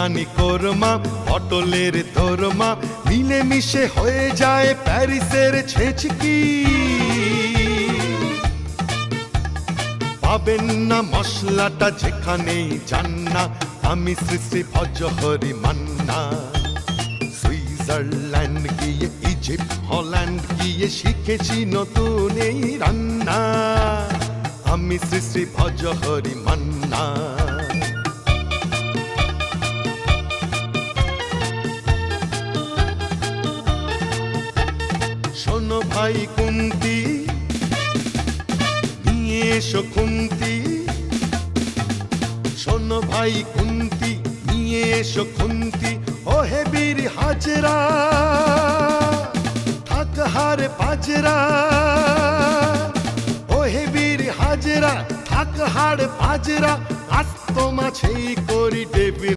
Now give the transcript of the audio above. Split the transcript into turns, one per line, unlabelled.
আনি কোরমা পটলের দোরমা মিলে মিশে হয়ে যায় প্যারিসের ছেচকি পাবেন না মশলাটা যেখানেই যান না আমি শ্রী শ্রী ভজহরি মান্না সুইজারল্যান্ড গিয়ে ইজিপ্ট হল্যান্ড গিয়ে শিখেছি নতুন এই রান্না আমি শ্রী শ্রী ভজহরি মান্না শোনো ভাই কুন্তি নিয়ে এসো খুন্তি শোনো ভাই কুন্তি নিয়ে এসো খুন্তি ও হে বীর হাজরা থাক হারে পাজরা ও হে বীর হাজরা থাক হাড় পাজরা আজ তো মাছেই করি দেবী